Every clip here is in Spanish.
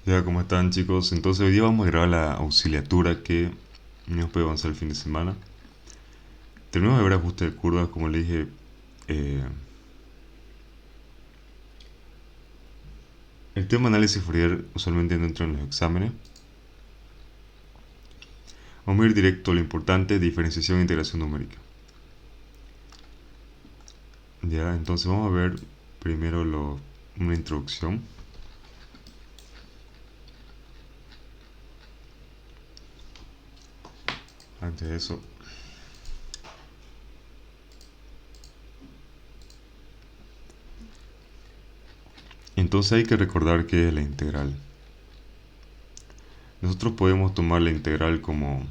Ya, ¿cómo están, chicos? Entonces hoy día vamos a grabar la auxiliatura que nos puede avanzar el fin de semana. Tenemos de ver ajuste de curvas, como le dije. eh, el tema análisis Fourier usualmente no entra en los exámenes. Vamos a ir directo a lo importante, diferenciación e integración numérica. Ya, entonces vamos a ver primero una introducción. Antes de eso, entonces hay que recordar qué es la integral. Nosotros podemos tomar la integral como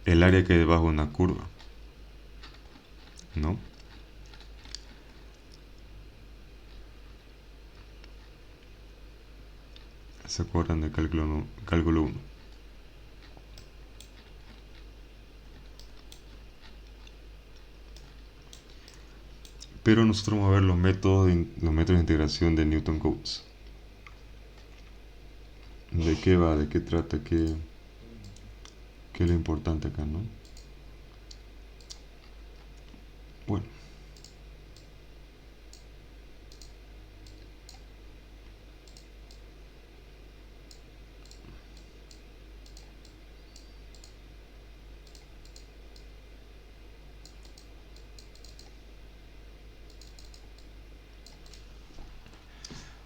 el área que hay debajo de una curva, ¿no? ¿Se acuerdan de cálculo 1? Pero nosotros vamos a ver los métodos de integración de Newton-Cotes. ¿De qué va? ¿De qué trata? ¿Qué es lo importante acá, no? Bueno,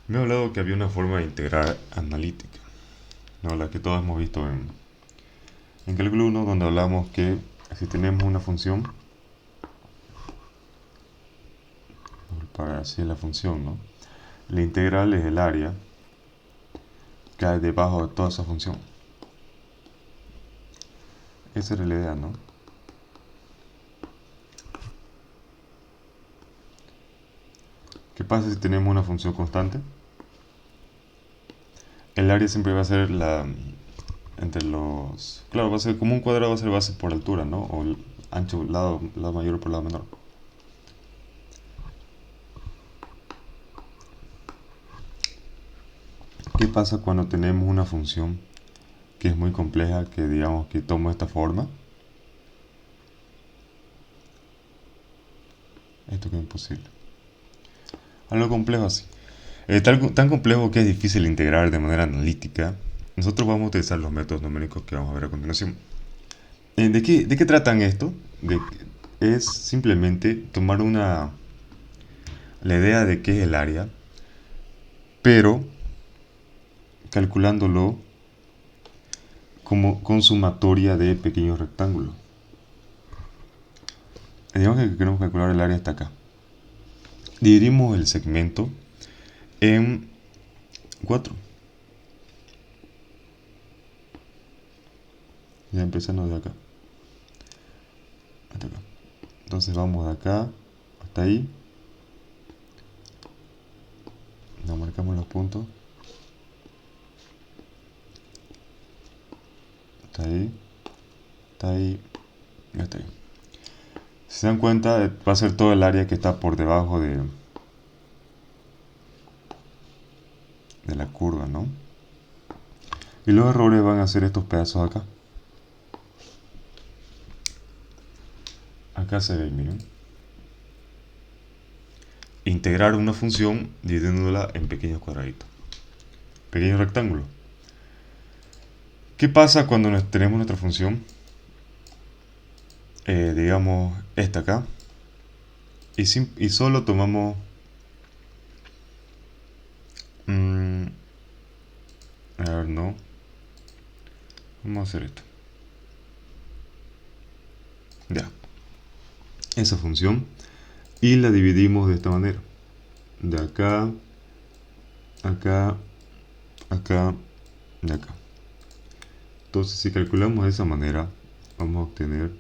me he hablado que había una forma de integrar analítica, ¿no? La que todos hemos visto en cálculo 1, donde hablamos que si tenemos una función, para así es la función, ¿no? La integral es el área que hay debajo de toda esa función. Esa era la idea, ¿no? ¿Qué pasa si tenemos una función constante? El área siempre va a ser entre los... Claro, va a ser como un cuadrado, va a ser base por altura, ¿no? O el ancho, lado mayor por lado menor. ¿Qué pasa cuando tenemos una función que es muy compleja, que digamos que toma esta forma? Esto que es imposible. Algo complejo así. Tan complejo que es difícil integrar de manera analítica. Nosotros vamos a utilizar los métodos numéricos que vamos a ver a continuación. ¿De qué tratan esto? Es simplemente tomar la idea de qué es el área, pero calculándolo como con sumatoria de pequeños rectángulos. Digamos que queremos calcular el área hasta acá. Dividimos el segmento en 4. Ya empezando de acá hasta acá. Entonces vamos de acá hasta ahí. Nos marcamos los puntos. Hasta ahí. Hasta ahí. Y hasta ahí. Si se dan cuenta, va a ser todo el área que está por debajo de la curva, ¿no? Y los errores van a ser estos pedazos acá. Acá se ve, miren. Integrar una función dividiéndola en pequeños cuadraditos. Pequeños rectángulos. ¿Qué pasa cuando tenemos nuestra función? Digamos esta acá. Y solo tomamos... a ver, no. Vamos a hacer esto. Ya. Esa función. Y la dividimos de esta manera. De acá, acá, acá, de acá. Entonces, si calculamos de esa manera, vamos a obtener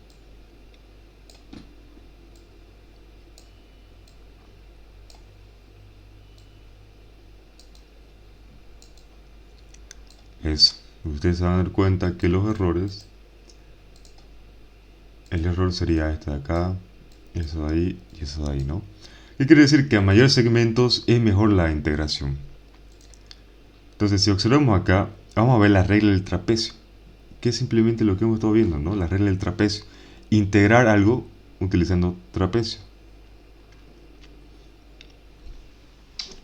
eso. Ustedes se van a dar cuenta que los errores, el error sería este de acá, eso de ahí y eso de ahí, ¿no? ¿Qué quiere decir? Que a mayores segmentos es mejor la integración. Entonces, si observamos acá, vamos a ver la regla del trapecio, que es simplemente lo que hemos estado viendo, ¿no? La regla del trapecio. Integrar algo utilizando trapecio.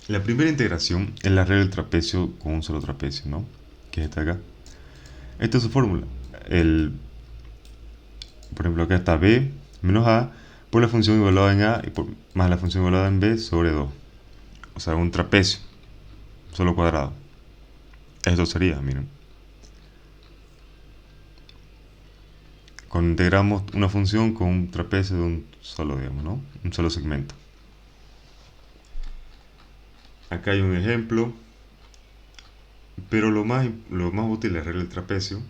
La primera integración es la regla del trapecio con un solo trapecio, ¿no? Que es esta acá. Esta es su fórmula. Por ejemplo, acá está b menos a por la función evaluada en a más la función evaluada en b sobre 2. O sea, un trapecio, solo cuadrado. Esto sería, miren. Cuando integramos una función con un trapecio de un solo, digamos, ¿no? Un solo segmento. Acá hay un ejemplo, pero lo más útil es la regla del trapecio.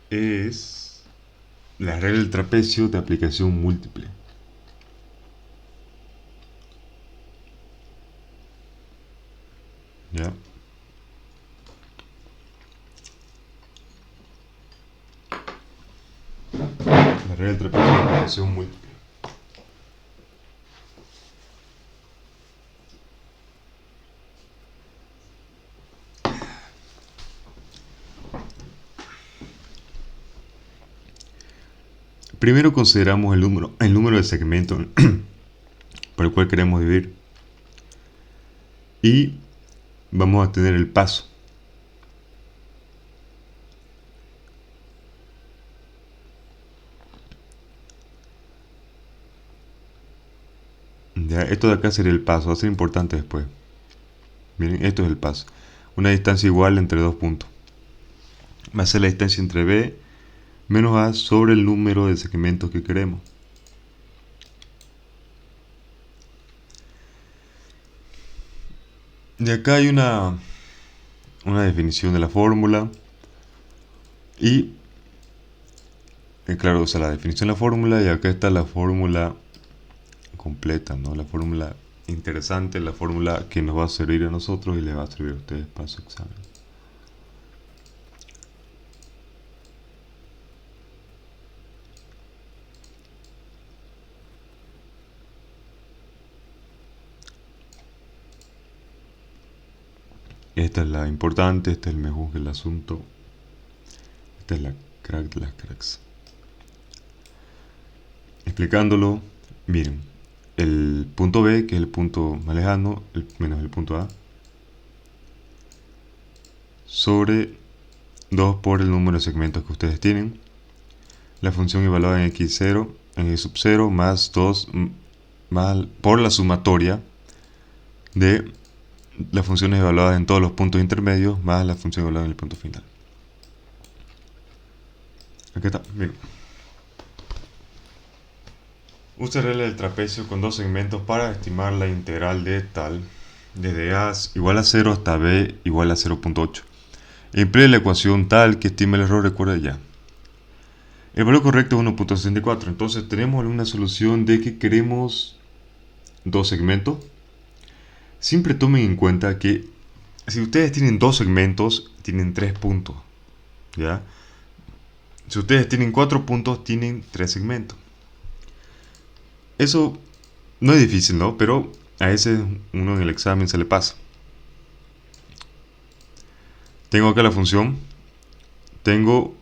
Es la regla del trapecio de aplicación múltiple. ¿Ya? La regla del trapecio de aplicación múltiple. Primero consideramos el número de segmentos por el cual queremos dividir. Y vamos a tener el paso. Ya, esto de acá sería el paso, va a ser importante después. Miren, esto es el paso. Una distancia igual entre dos puntos. Va a ser la distancia entre b menos a sobre el número de segmentos que queremos. Y acá hay una definición de la fórmula. Y claro, o sea, la definición de la fórmula, y acá está la fórmula completa, ¿no? La fórmula interesante, la fórmula que nos va a servir a nosotros y les va a servir a ustedes para su examen. Esta es la importante, este es el mejor del asunto. Esta es la crack de las cracks. Explicándolo, miren, el punto B, que es el punto más lejano, menos el punto A, sobre 2 por el número de segmentos que ustedes tienen. La función evaluada en x0, en x sub 0, más 2 por la sumatoria de las funciones evaluadas en todos los puntos intermedios más la función evaluada en el punto final. Aquí está, miren. Usa regla del trapecio con dos segmentos para estimar la integral de tal, desde a igual a 0 hasta b igual a 0.8. Emplea la ecuación tal que estima el error, recuerda ya. El valor correcto es 1.64, entonces tenemos una solución de que queremos dos segmentos. Siempre tomen en cuenta que si ustedes tienen dos segmentos, tienen 3 puntos, ¿ya? Si ustedes tienen 4 puntos, tienen 3 segmentos. Eso no es difícil, ¿no? Pero a veces uno en el examen se le pasa. Tengo acá la función. Tengo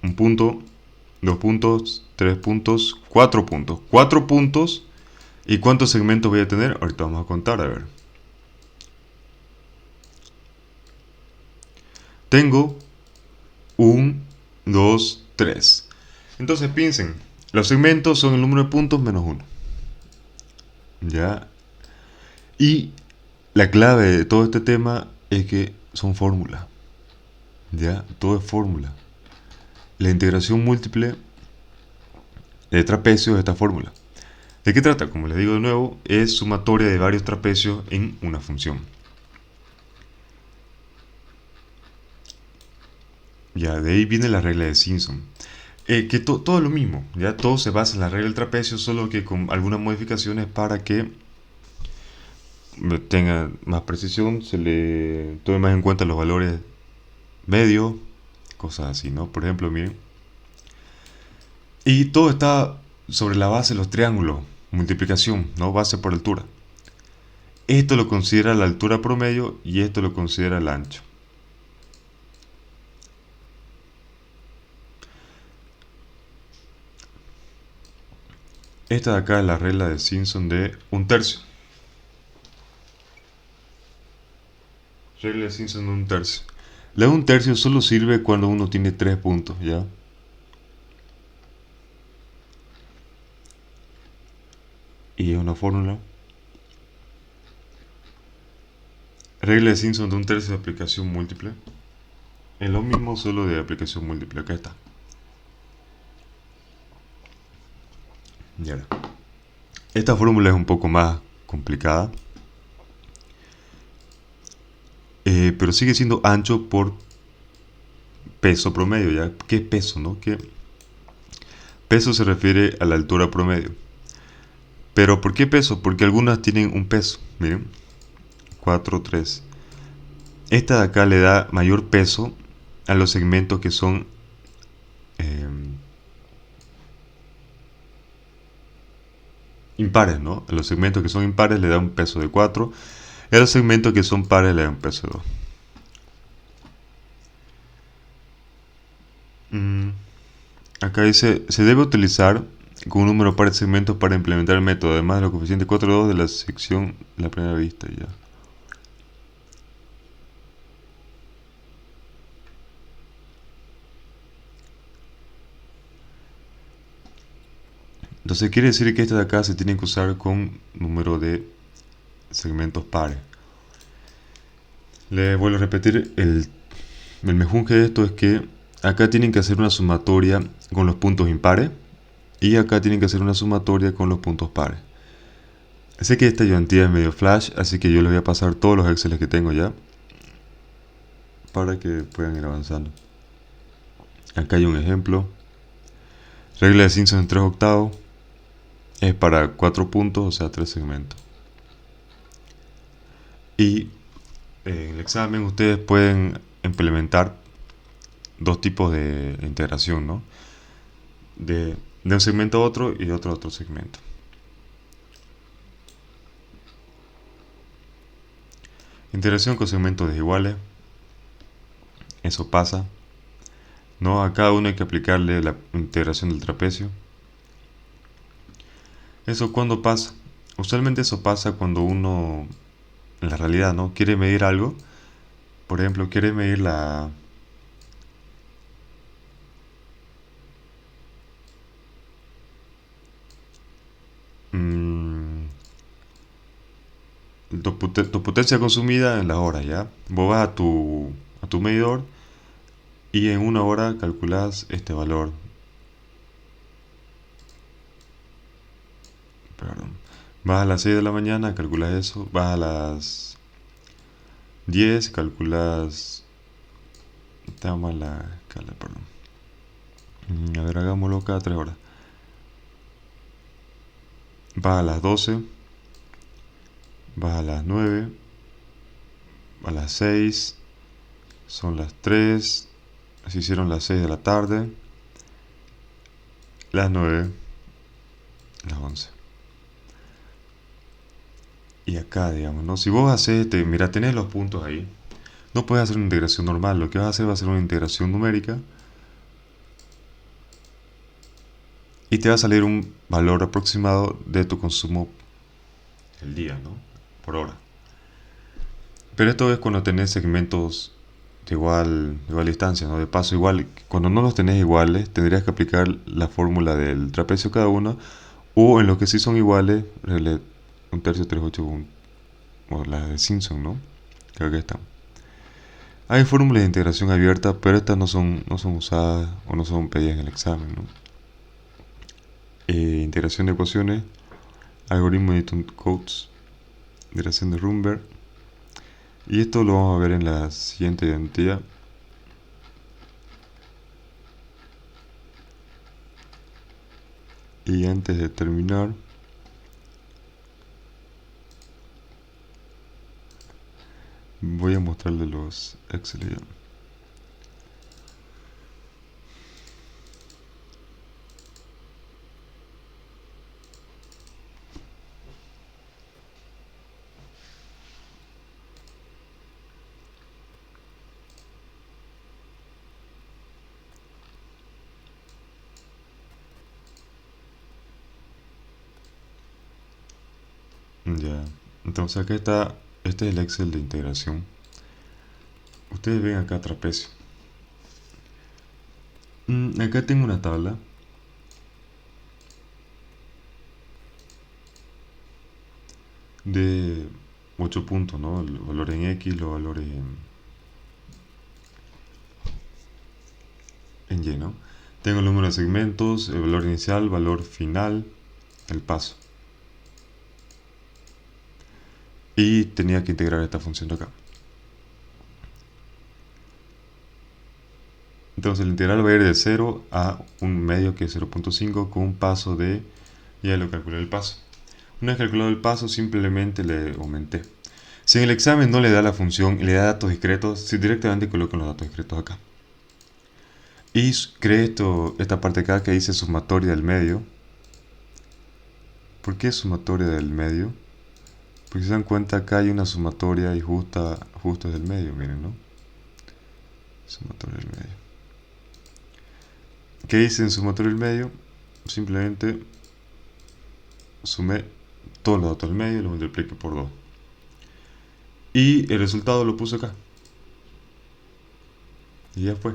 un punto, 2 puntos, 3 puntos, 4 puntos. 4 puntos. ¿Y cuántos segmentos voy a tener? Ahorita vamos a contar, a ver. Tengo 1, 2, 3. Entonces piensen, los segmentos son el número de puntos menos 1. ¿Ya? Y la clave de todo este tema es que son fórmulas. ¿Ya? Todo es fórmula. La integración múltiple de trapecios es esta fórmula. ¿De qué trata? Como les digo de nuevo, es sumatoria de varios trapecios en una función. Ya, de ahí viene la regla de Simpson. Que todo es lo mismo, ya todo se basa en la regla del trapecio, solo que con algunas modificaciones para que tenga más precisión, se le tome más en cuenta los valores medios, cosas así, ¿no? Por ejemplo, miren. Y todo está sobre la base de los triángulos, multiplicación, ¿no? Base por altura. Esto lo considera la altura promedio y esto lo considera el ancho. Esta de acá es la regla de Simpson de un tercio. Regla de Simpson de un tercio. La de un tercio solo sirve cuando uno tiene 3 puntos, ¿ya? Y es una fórmula. Regla de Simpson de un tercio de aplicación múltiple. Es lo mismo, solo de aplicación múltiple. Acá está. Ya. Esta fórmula es un poco más complicada. Pero sigue siendo ancho por peso promedio, ¿ya? ¿Qué es peso, no? ¿Qué? Peso se refiere a la altura promedio. Pero ¿por qué peso? Porque algunas tienen un peso. Miren. 4, 3. Esta de acá le da mayor peso a los segmentos que son eh, impares, ¿no? A los segmentos que son impares le da un peso de 4 y a los segmentos que son pares le da un peso de 2. Acá dice, se debe utilizar con un número par de segmentos para implementar el método, además de los coeficientes 4 y 2 de la sección de la primera vista. Ya. Entonces quiere decir que esta de acá se tiene que usar con número de segmentos pares. Les vuelvo a repetir, el mejunje de esto es que acá tienen que hacer una sumatoria con los puntos impares y acá tienen que hacer una sumatoria con los puntos pares. Sé que esta ayudantía es medio flash, así que yo les voy a pasar todos los Exceles que tengo ya para que puedan ir avanzando. Acá hay un ejemplo. Regla de Simpson en 3 octavos. Es para 4 puntos, o sea 3 segmentos. Y en el examen ustedes pueden implementar dos tipos de integración, ¿no? De un segmento a otro y de otro a otro segmento. Integración con segmentos desiguales. Eso pasa. ¿No? A cada uno hay que aplicarle la integración del trapecio. ¿Eso cuándo pasa? Usualmente eso pasa cuando uno, en la realidad, ¿no? Quiere medir algo. Por ejemplo, quiere medir la... mmm, tu potencia consumida en las horas, ¿ya? Vos vas a tu medidor y en una hora calculas este valor. Perdón. Vas a las 6 de la mañana, calculas eso. Vas a las 10, calculas... Estamos a la escala, perdón. A ver, hagámoslo cada 3 horas. Vas a las 12, vas a las 9, a las 6, son las 3, se hicieron las 6 de la tarde, las 9, las 11. Y acá, digamos, ¿no? Si vos haces, mira, tenés los puntos ahí, no puedes hacer una integración normal, lo que vas a hacer va a ser una integración numérica y te va a salir un valor aproximado de tu consumo el día, ¿no? Por hora. Pero esto es cuando tenés segmentos de igual distancia, ¿no? De paso igual. Cuando no los tenés iguales, tendrías que aplicar la fórmula del trapecio cada uno. O en los que sí son iguales, un tercio, 3 8 o la de Simpson, ¿no? Creo que están. Hay fórmulas de integración abierta, pero estas no son usadas o no son pedidas en el examen, ¿no? Integración de ecuaciones, algoritmo de Newton-Cotes, integración de Rumberg. Y esto lo vamos a ver en la siguiente identidad. Y antes de terminar, voy a mostrarle los Excel ya. Ya. Entonces acá está, este es el Excel de integración. Ustedes ven acá trapecio. Acá tengo una tabla de 8 puntos, ¿no? Los valores en X, los valores en Y, ¿no? Tengo el número de segmentos, el valor inicial, valor final, el paso. Y tenía que integrar esta función de acá. Entonces el integral va a ir de 0 a un medio que es 0.5 con un paso de... Ya lo calculé el paso. Una vez calculado el paso, simplemente le aumenté. Si en el examen no le da la función y le da datos discretos, si directamente colocan los datos discretos acá. Y creé esta parte acá que dice sumatoria del medio. ¿Por qué sumatoria del medio? Porque si se dan cuenta acá hay una sumatoria y justo es del medio, miren, ¿no? Sumatoria del medio. ¿Qué dice en sumatoria del medio? Simplemente sumé todos los datos del medio y lo multipliqué por 2. Y el resultado lo puse acá. Y ya fue.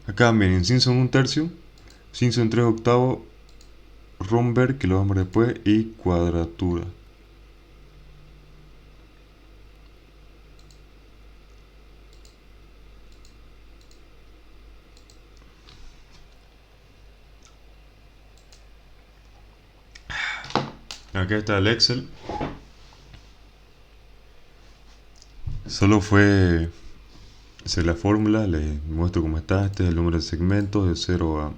Acá miren, Simpson 1/3, Simpson 3/8, Romberg, que lo vamos a ver después, y cuadratura. Acá está el Excel. Solo fue hacer la fórmula, les muestro cómo está. Este es el número de segmentos de 0 a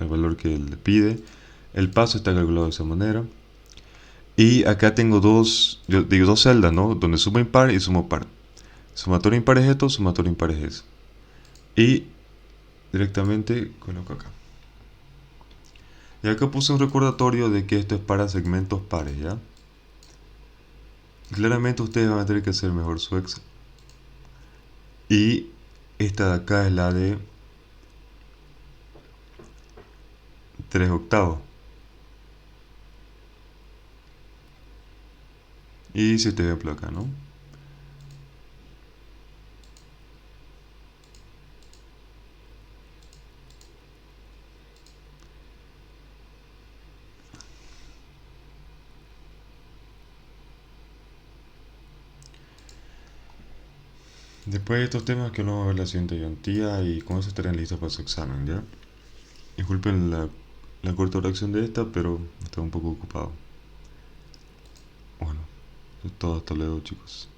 el valor que le pide. El paso está calculado de esa manera. Y acá tengo dos celdas, ¿no? Donde sumo impar y sumo par. Sumatorio impar es esto, sumatorio impar es eso. Y directamente coloco acá. Y acá puse un recordatorio de que esto es para segmentos pares, ¿ya? Claramente ustedes van a tener que hacer mejor su Excel. Y esta de acá es la de 3/8. Y dice este ejemplo acá, ¿no? Después de estos temas que vamos a ver la siguiente ayantía y con eso estarán listos para su examen, ¿ya? Disculpen la corta oración de esta, pero estaba un poco ocupado. Bueno, eso es todo. Hasta luego, chicos.